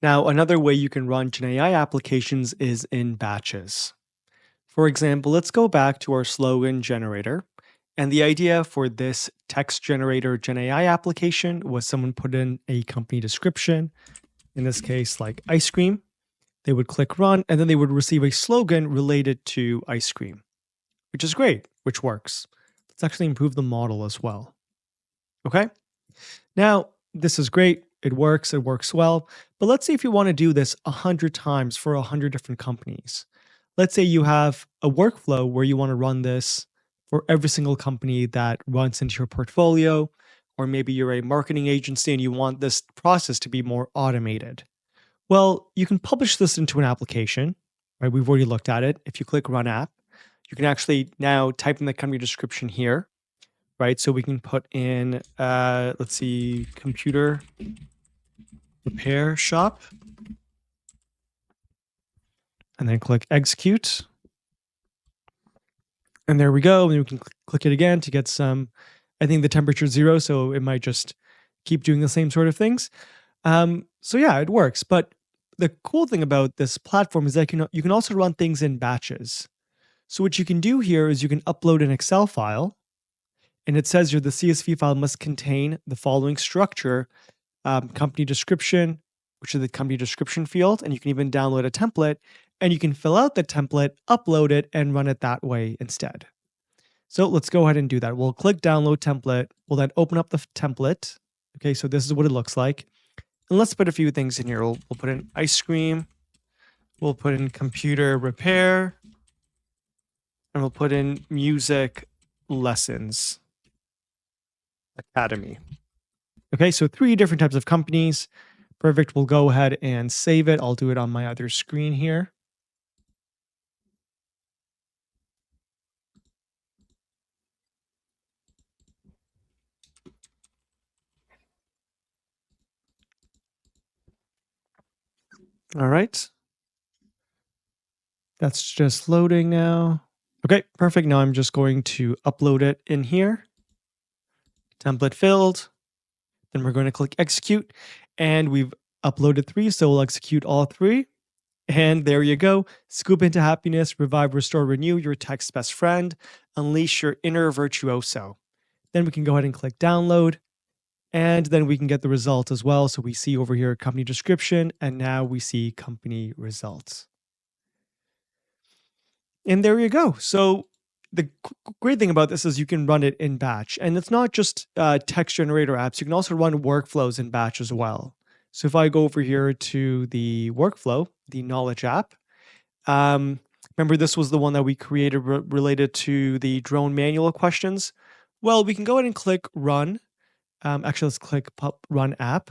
Now, another way you can run GenAI applications is in batches. For example, let's go back to our slogan generator. And the idea for this text generator GenAI application was someone put in a company description, in this case, like ice cream. They would click run, and then they would receive a slogan related to ice cream, which is great, which works. Let's actually improve the model as well. Okay. Now, this is great. It works well. But let's say if you want to do this 100 times for 100 different companies. Let's say you have a workflow where you want to run this for every single company that runs into your portfolio, or maybe you're a marketing agency and you want this process to be more automated. Well, you can publish this into an application, right? We've already looked at it. If you click run app, you can actually now type in the company description here, right? So we can put in, let's see, computer repair shop, and then click execute. And there we go. And we can click it again to get some, I think the temperature is 0, so it might just keep doing the same sort of things. So yeah, it works. But the cool thing about this platform is that you can also run things in batches. So what you can do here is you can upload an Excel file, and it says here the CSV file must contain the following structure: company description, which is the company description field, and you can even download a template, and you can fill out the template, upload it, and run it that way instead. So let's go ahead and do that. We'll click download template. We'll then open up the template. Okay, so this is what it looks like. And let's put a few things in here. We'll put in ice cream. We'll put in computer repair. And we'll put in music lessons academy. Okay, so 3 different types of companies. Perfect. We'll go ahead and save it. I'll do it on my other screen here. All right. That's just loading now. Okay, perfect. Now I'm just going to upload it in here. Template filled. Then we're going to click execute, and we've uploaded 3, so we'll execute all 3. And there you go. Scoop into happiness, revive, restore, renew, your tech's best friend. Unleash your inner virtuoso. Then we can go ahead and click download, and then we can get the result as well. So we see over here company description, and now we see company results. And there you go. So the great thing about this is you can run it in batch, and it's not just text generator apps. You can also run workflows in batch as well. So if I go over here to the workflow, the knowledge app, remember this was the one that we created related to the drone manual questions. Well, we can go ahead and click run. Actually, let's click run app.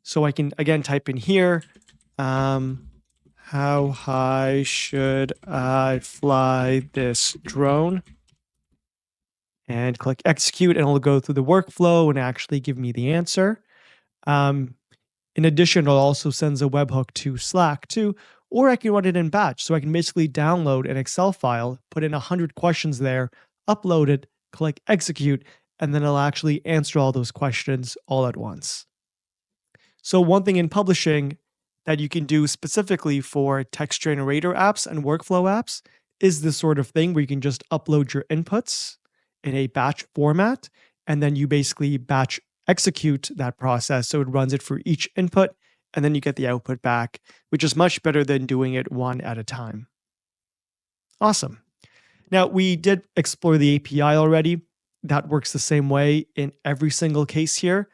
So I can again type in here, how high should I fly this drone? And click execute, and it'll go through the workflow and actually give me the answer. In addition, it also sends a webhook to Slack too, or I can run it in batch. So I can basically download an Excel file, put in 100 questions there, upload it, click execute, and then it'll actually answer all those questions all at once. So one thing in publishing that you can do specifically for text generator apps and workflow apps is this sort of thing where you can just upload your inputs in a batch format, and then you basically batch execute that process. So it runs it for each input, and then you get the output back, which is much better than doing it one at a time. Awesome. Now, we did explore the API already. That works the same way in every single case here.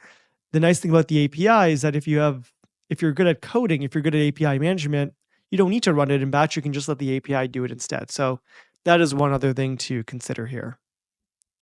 The nice thing about the API is that if you're good at coding, if you're good at API management, you don't need to run it in batch. You can just let the API do it instead. So that is one other thing to consider here.